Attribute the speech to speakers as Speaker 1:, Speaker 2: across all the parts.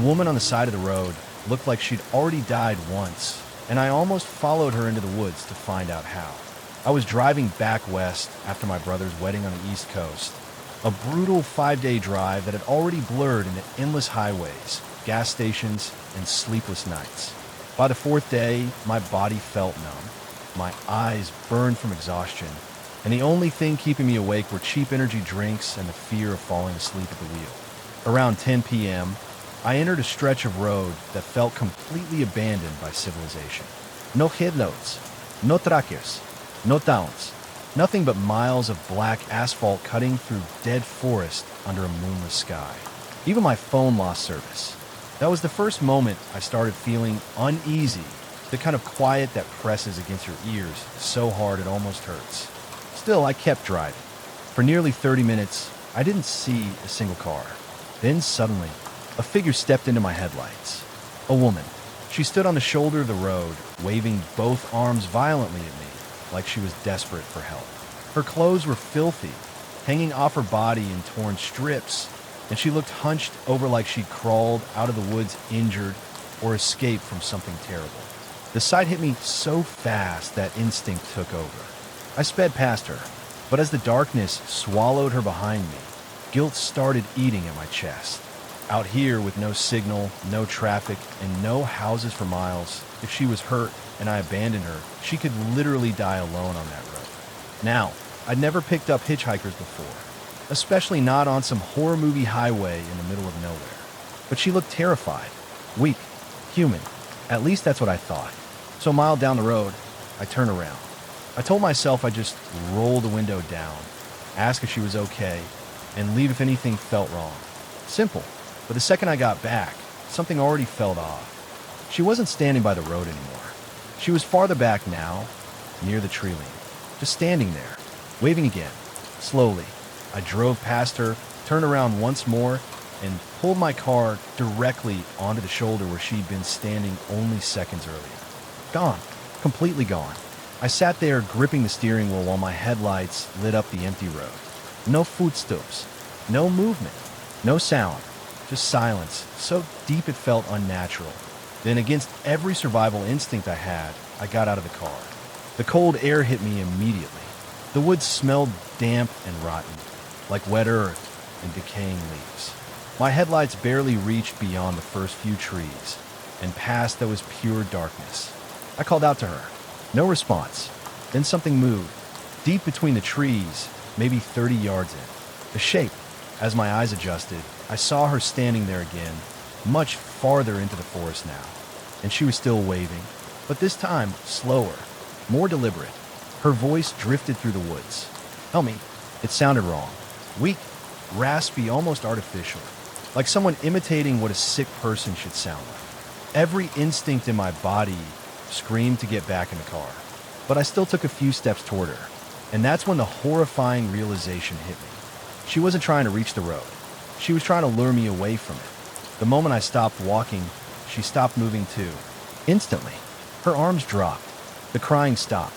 Speaker 1: woman on the side of the road looked like she'd already died once, and I almost followed her into the woods to find out how. I was driving back west after my brother's wedding on the East Coast, a brutal 5-day drive that had already blurred into endless highways, gas stations, and sleepless nights. By the 4th day, my body felt numb. My eyes burned from exhaustion, and the only thing keeping me awake were cheap energy drinks and the fear of falling asleep at the wheel. Around 10 p.m., I entered a stretch of road that felt completely abandoned by civilization. No headlights, no trackers, no towns, nothing but miles of black asphalt cutting through dead forest under a moonless sky. Even my phone lost service. That was the first moment I started feeling uneasy, the kind of quiet that presses against your ears so hard it almost hurts. Still, I kept driving. For nearly 30 minutes, I didn't see a single car. Then suddenly, a figure stepped into my headlights. A woman. She stood on the shoulder of the road, waving both arms violently at me, like she was desperate for help. Her clothes were filthy, hanging off her body in torn strips, and she looked hunched over like she'd crawled out of the woods injured or escaped from something terrible. The sight hit me so fast that instinct took over. I sped past her, but as the darkness swallowed her behind me, guilt started eating at my chest. Out here with no signal, no traffic, and no houses for miles, if she was hurt and I abandoned her, she could literally die alone on that road. Now, I'd never picked up hitchhikers before, especially not on some horror movie highway in the middle of nowhere. But she looked terrified, weak, human. At least that's what I thought. So a mile down the road, I turned around. I told myself I'd just roll the window down, ask if she was okay, and leave if anything felt wrong. Simple. But the second I got back, something already felt off. She wasn't standing by the road anymore. She was farther back now, near the tree line, just standing there, waving again. Slowly, I drove past her, turned around once more, and pulled my car directly onto the shoulder where she'd been standing only seconds earlier. Gone. Completely gone. I sat there gripping the steering wheel while my headlights lit up the empty road. No footsteps, no movement, no sound, just silence, so deep it felt unnatural. Then against every survival instinct I had, I got out of the car. The cold air hit me immediately. The woods smelled damp and rotten, like wet earth and decaying leaves. My headlights barely reached beyond the first few trees, and past there was pure darkness. I called out to her. No response. Then something moved, deep between the trees, maybe 30 yards in. A shape. As my eyes adjusted, I saw her standing there again, much farther into the forest now. And she was still waving, but this time slower, more deliberate. Her voice drifted through the woods. Help me. It sounded wrong. Weak, raspy, almost artificial. Like someone imitating what a sick person should sound like. Every instinct in my body screamed to get back in the car. But I still took a few steps toward her. And that's when the horrifying realization hit me. She wasn't trying to reach the road. She was trying to lure me away from it. The moment I stopped walking, she stopped moving too. Instantly, her arms dropped. The crying stopped.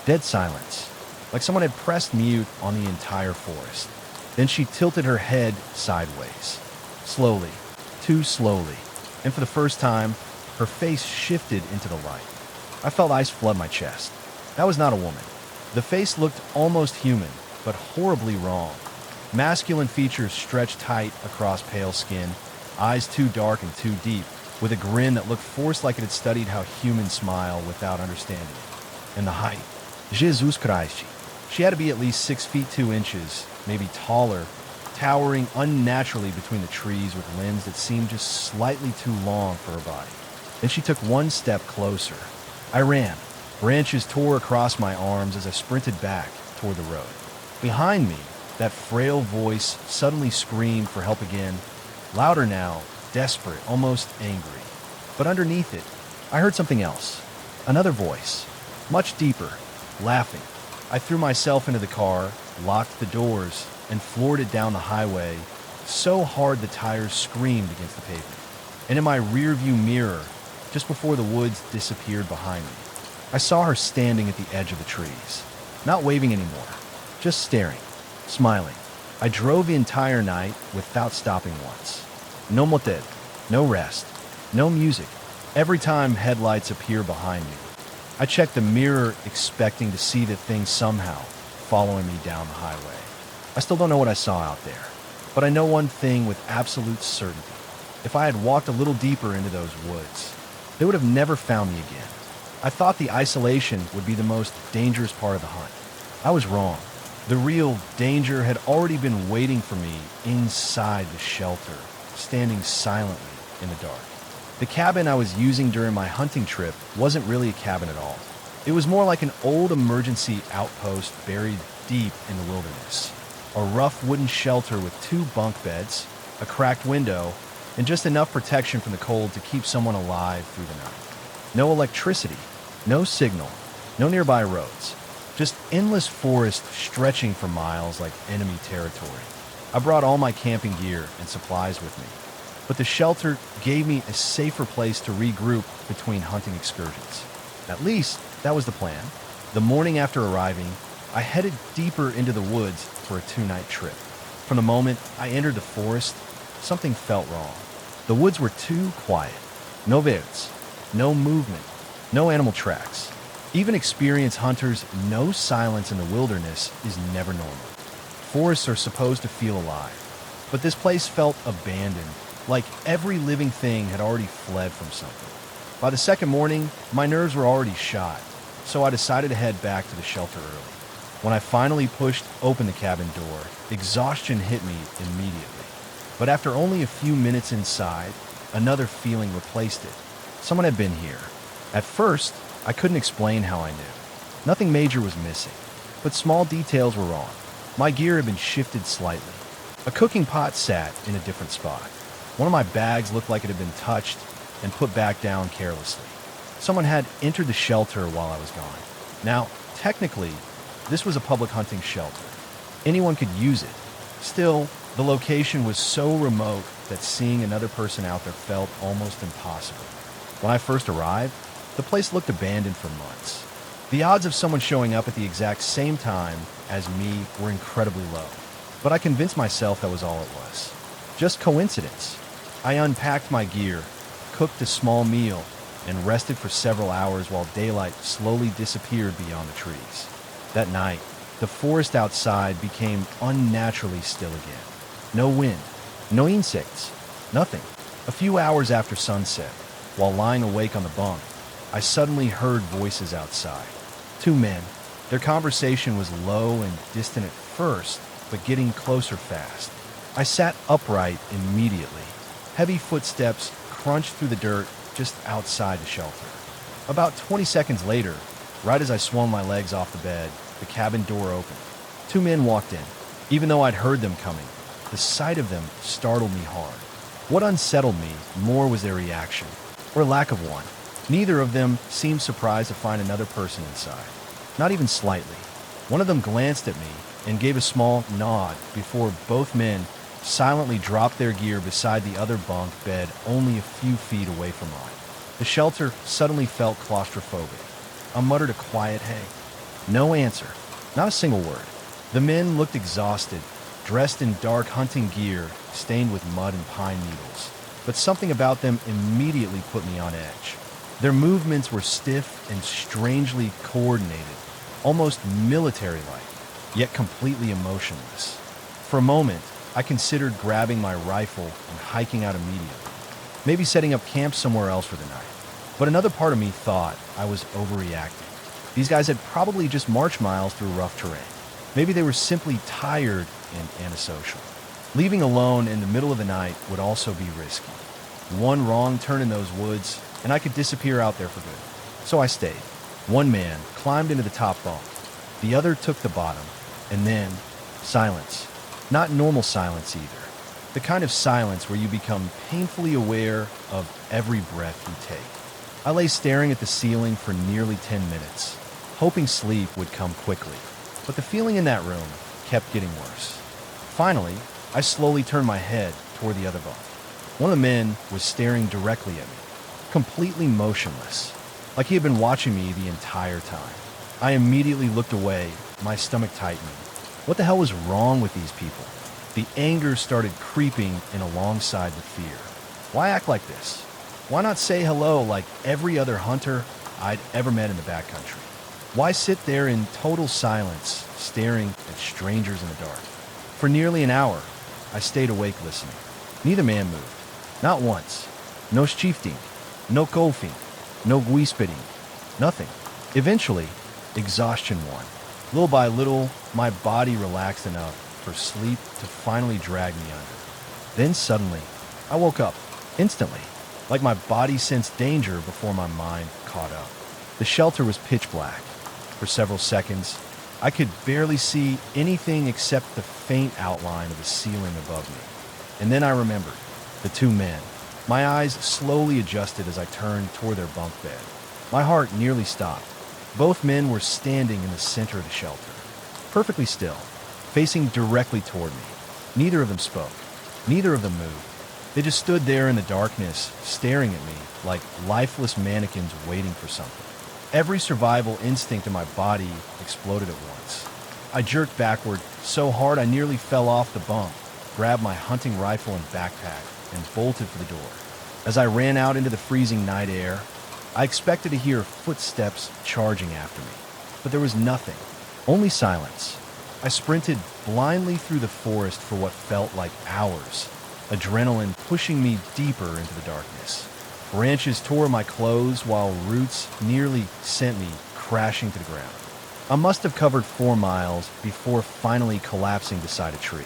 Speaker 1: Dead silence. Like someone had pressed mute on the entire forest. Then she tilted her head sideways. Slowly. Too slowly. And for the first time, her face shifted into the light. I felt ice flood my chest. That was not a woman. The face looked almost human, but horribly wrong. Masculine features stretched tight across pale skin, eyes too dark and too deep, with a grin that looked forced like it had studied how humans smile without understanding it. And the height. Jesus Christ. She had to be at least 6 feet 2 inches, maybe taller, towering unnaturally between the trees with limbs that seemed just slightly too long for her body. Then she took one step closer. I ran. Branches tore across my arms as I sprinted back toward the road. Behind me, that frail voice suddenly screamed for help again, louder now, desperate, almost angry. But underneath it, I heard something else. Another voice, much deeper, laughing. I threw myself into the car, locked the doors, and floored it down the highway so hard the tires screamed against the pavement. And in my rearview mirror, just before the woods disappeared behind me, I saw her standing at the edge of the trees, not waving anymore, just staring, smiling. I drove the entire night without stopping once. No motel, No rest. No music. Every time headlights appear behind me, I check the mirror expecting to see the thing somehow following me down the highway. I still don't know what I saw out there, but I know one thing with absolute certainty. If I had walked a little deeper into those woods, they would have never found me again. I thought the isolation would be the most dangerous part of the hunt. I was wrong. The real danger had already been waiting for me inside the shelter, standing silently in the dark. The cabin I was using during my hunting trip wasn't really a cabin at all. It was more like an old emergency outpost buried deep in the wilderness. A rough wooden shelter with 2 bunk beds, a cracked window, and just enough protection from the cold to keep someone alive through the night. No electricity, no signal, no nearby roads. Just endless forest stretching for miles like enemy territory. I brought all my camping gear and supplies with me, but the shelter gave me a safer place to regroup between hunting excursions. At least, that was the plan. The morning after arriving, I headed deeper into the woods for a 2-night trip. From the moment I entered the forest, something felt wrong. The woods were too quiet. No birds, no movement, no animal tracks. Even experienced hunters know silence in the wilderness is never normal. Forests are supposed to feel alive, but this place felt abandoned, like every living thing had already fled from something. By the second morning, my nerves were already shot, so I decided to head back to the shelter early. When I finally pushed open the cabin door, exhaustion hit me immediately. But after only a few minutes inside, another feeling replaced it. Someone had been here. At first, I couldn't explain how I knew. Nothing major was missing, but small details were wrong. My gear had been shifted slightly. A cooking pot sat in a different spot. One of my bags looked like it had been touched and put back down carelessly. Someone had entered the shelter while I was gone. Now, technically, this was a public hunting shelter. Anyone could use it. Still, the location was so remote that seeing another person out there felt almost impossible. When I first arrived, the place looked abandoned for months. The odds of someone showing up at the exact same time as me were incredibly low. But I convinced myself that was all it was. Just coincidence. I unpacked my gear, cooked a small meal, and rested for several hours while daylight slowly disappeared beyond the trees. That night, the forest outside became unnaturally still again. No wind, no insects, nothing. A few hours after sunset, while lying awake on the bunk, I suddenly heard voices outside. 2 men. Their conversation was low and distant at first, but getting closer fast. I sat upright immediately. Heavy footsteps crunched through the dirt just outside the shelter. About 20 seconds later, right as I swung my legs off the bed, the cabin door opened. 2 men walked in. Even though I'd heard them coming, the sight of them startled me hard. What unsettled me more was their reaction, or lack of one. Neither of them seemed surprised to find another person inside, not even slightly. One of them glanced at me and gave a small nod before both men silently dropped their gear beside the other bunk bed only a few feet away from mine. The shelter suddenly felt claustrophobic. I muttered a quiet "hey." No answer, not a single word. The men looked exhausted, dressed in dark hunting gear stained with mud and pine needles, but something about them immediately put me on edge. Their movements were stiff and strangely coordinated, almost military-like, yet completely emotionless. For a moment, I considered grabbing my rifle and hiking out immediately, maybe setting up camp somewhere else for the night. But another part of me thought I was overreacting. These guys had probably just marched miles through rough terrain. Maybe they were simply tired and antisocial. Leaving alone in the middle of the night would also be risky. One wrong turn in those woods, and I could disappear out there for good. So I stayed. One man climbed into the top bunk. The other took the bottom. And then, silence. Not normal silence either. The kind of silence where you become painfully aware of every breath you take. I lay staring at the ceiling for nearly 10 minutes, hoping sleep would come quickly. But the feeling in that room kept getting worse. Finally, I slowly turned my head toward the other bunk. One of the men was staring directly at me, completely motionless, like he had been watching me the entire time. I immediately looked away, my stomach tightening. What the hell was wrong with these people? The anger started creeping in alongside the fear. Why act like this? Why not say hello like every other hunter I'd ever met in the backcountry? Why sit there in total silence, staring at strangers in the dark? For nearly an hour, I stayed awake listening. Neither man moved. Not once. No Schiefting, no Golfing, no Guispiding, nothing. Eventually, exhaustion won. Little by little, my body relaxed enough for sleep to finally drag me under. Then suddenly, I woke up, instantly, like my body sensed danger before my mind caught up. The shelter was pitch black. For several seconds, I could barely see anything except the faint outline of the ceiling above me. And then I remembered the two men. My eyes slowly adjusted as I turned toward their bunk bed. My heart nearly stopped. Both men were standing in the center of the shelter, perfectly still, facing directly toward me. Neither of them spoke. Neither of them moved. They just stood there in the darkness, staring at me like lifeless mannequins waiting for something. Every survival instinct in my body exploded at once. I jerked backward so hard I nearly fell off the bunk, grabbed my hunting rifle and backpack, and bolted for the door. As I ran out into the freezing night air, I expected to hear footsteps charging after me, but there was nothing, only silence. I sprinted blindly through the forest for what felt like hours, adrenaline pushing me deeper into the darkness. Branches tore my clothes while roots nearly sent me crashing to the ground. I must have covered 4 miles before finally collapsing beside a tree.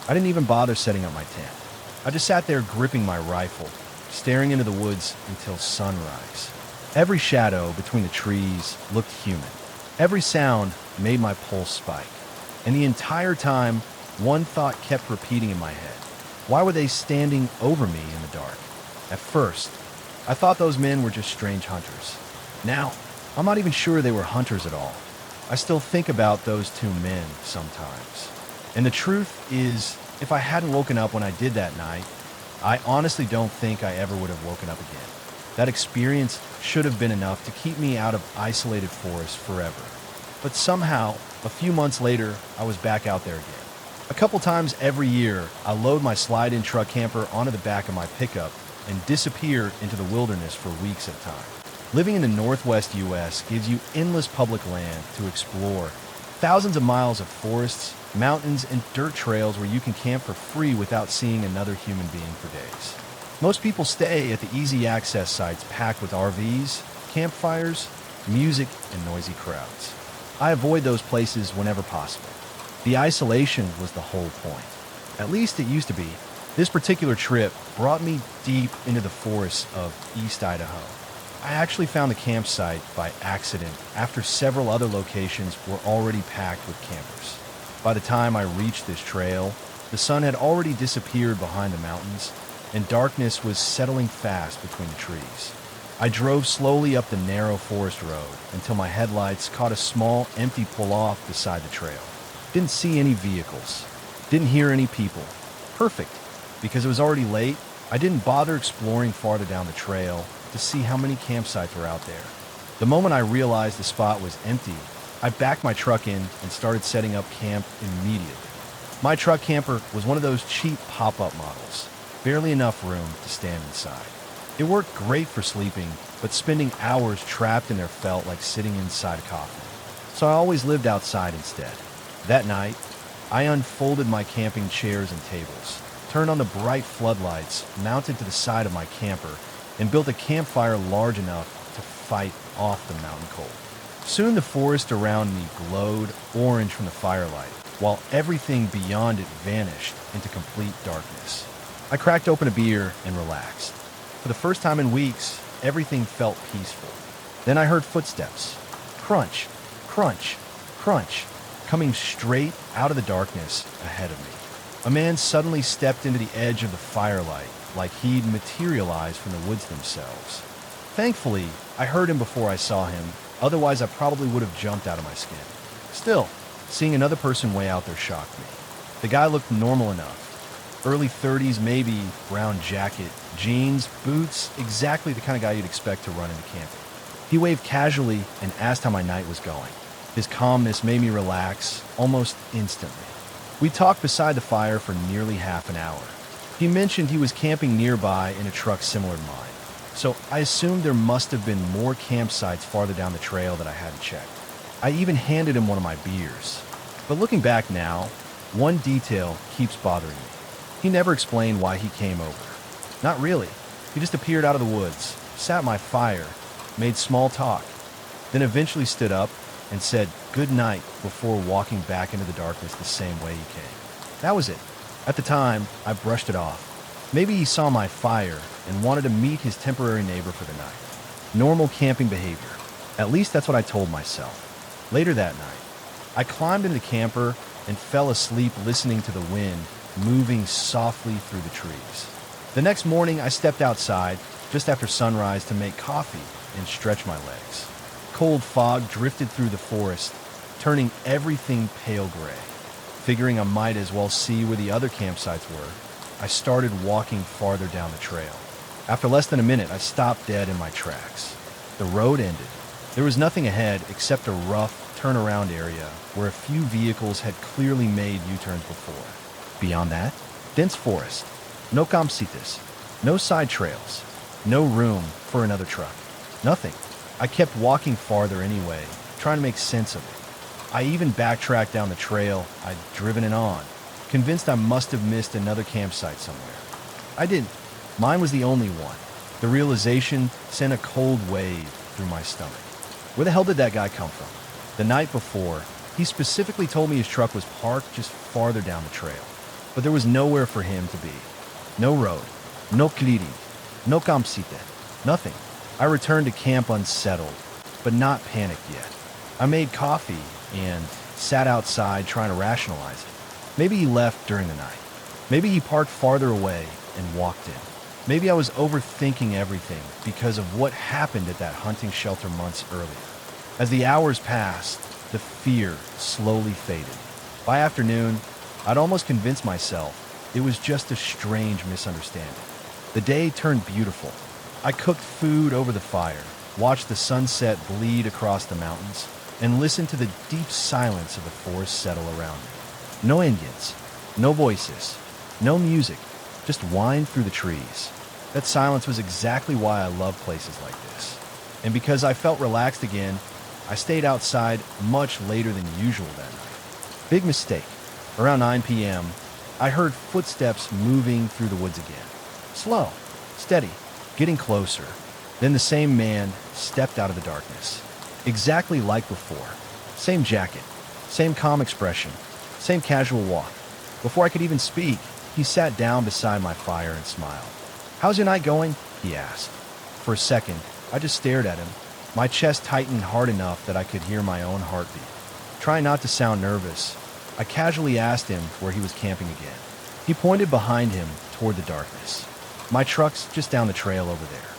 Speaker 1: I didn't even bother setting up my tent. I just sat there gripping my rifle, staring into the woods until sunrise. Every shadow between the trees looked human. Every sound made my pulse spike. And the entire time, one thought kept repeating in my head. Why were they standing over me in the dark? At first, I thought those men were just strange hunters. Now, I'm not even sure they were hunters at all. I still think about those two men sometimes. And the truth is, if I hadn't woken up when I did that night, I honestly don't think I ever would have woken up again. That experience should have been enough to keep me out of isolated forests forever. But somehow, a few months later, I was back out there again. A couple times every year, I load my slide-in truck camper onto the back of my pickup and disappear into the wilderness for weeks at a time. Living in the Northwest U.S. gives you endless public land to explore, thousands of miles of forests, mountains, and dirt trails where you can camp for free without seeing another human being for days. Most people stay at the easy access sites packed with RVs, campfires, music, and noisy crowds. I avoid those places whenever possible. The isolation was the whole point. At least it used to be. This particular trip brought me deep into the forests of East Idaho. I actually found the campsite by accident after several other locations were already packed with campers. By the time I reached this trail, the sun had already disappeared behind the mountains, and darkness was settling fast between the trees. I drove slowly up the narrow forest road until my headlights caught a small, empty pull-off beside the trail. Didn't see any vehicles. Didn't hear any people. Perfect. Because it was already late, I didn't bother exploring farther down the trail to see how many campsites were out there. The moment I realized the spot was empty, I backed my truck in and started setting up camp immediately. My truck camper was one of those cheap pop-up models, barely enough room to stand inside. It worked great for sleeping, but spending hours trapped in there felt like sitting inside a coffin. So I always lived outside instead. That night, I unfolded my camping chairs and tables, turned on the bright floodlights mounted to the side of my camper, and built a campfire large enough to fight off the mountain cold. Soon the forest around me glowed orange from the firelight, while everything beyond it vanished into complete darkness. I cracked open a beer and relaxed. For the first time in weeks, everything felt peaceful. Then I heard footsteps. Crunch, crunch, crunch, coming straight out of the darkness ahead of me. A man suddenly stepped into the edge of the firelight, like he'd materialized from the woods themselves. Thankfully, I heard him before I saw him, otherwise I probably would have jumped out of my skin. Still, seeing another person way out there shocked me. The guy looked normal enough. Early 30s, maybe, brown jacket, jeans, boots, exactly the kind of guy you'd expect to run into camping. He waved casually and asked how my night was going. His calmness made me relax almost instantly. We talked beside the fire for nearly half an hour. He mentioned he was camping nearby in a truck similar to mine, so I assumed there must have been more campsites farther down the trail that I hadn't checked. I even handed him one of my beers. But looking back now, one detail keeps bothering me. He never explained why he came over. Not really. He just appeared out of the woods, sat at my fire, made small talk, then eventually stood up and said good night before walking back into the darkness the same way he came. That was it. At the time, I brushed it off. Maybe he saw my fire and wanted to meet his temporary neighbor for the night. Normal camping behavior. At least that's what I told myself. Later that night, I climbed into the camper and fell asleep listening to the wind moving softly through the trees. The next morning, I stepped outside just after sunrise to make coffee and stretch my legs. Cold fog drifted through the forest, turning everything pale gray. Figuring I might as well see where the other campsites were, I started walking farther down the trail. After less than a minute, I stopped dead in my tracks. The road ended. There was nothing ahead except a rough turnaround area where a few vehicles had clearly made U-turns before. Beyond that, dense forest. No campsites. No side trails. No room for another truck. Nothing. I kept walking farther anyway, trying to make sense of it. I even backtracked down the trail I'd driven it on, convinced I must have missed another campsite somewhere. I didn't. Mine was the only one. The realization sent a cold wave through my stomach. Where the hell did that guy come from? The night before, he specifically told me his truck was parked just farther down the trail, but there was nowhere for him to be. No road, no clearing, no campsite, nothing. I returned to camp unsettled, but not panicked yet. I made coffee and sat outside trying to rationalize it. Maybe he left during the night. Maybe he parked farther away and walked in. Maybe I was overthinking everything because of what happened at that hunting shelter months earlier. As the hours passed, the fear slowly faded. By afternoon, I'd almost convinced myself it was just a strange misunderstanding. The day turned beautiful. I cooked food over the fire, watched the sunset bleed across the mountains, and listened to the deep silence of the forest settle around me. No Indians, no voices, no music, just wind through the trees. That silence was exactly why I love places like this. And because I felt relaxed again, I stayed outside much later than usual that night. Big mistake. Around 9 p.m., I heard footsteps moving through the woods again. Slow, steady, getting closer. Then the same man stepped out of the darkness. Exactly like before. Same jacket, same calm expression, same casual walk. Before I could even speak, he sat down beside my fire and smiled. "How's your night going?" he asked. For a second, I just stared at him. My chest tightened hard enough that I could hear my own heartbeat. Trying not to sound nervous, I casually asked him where he was camping again. He pointed behind him toward the darkness. "My truck's just down the trail over there."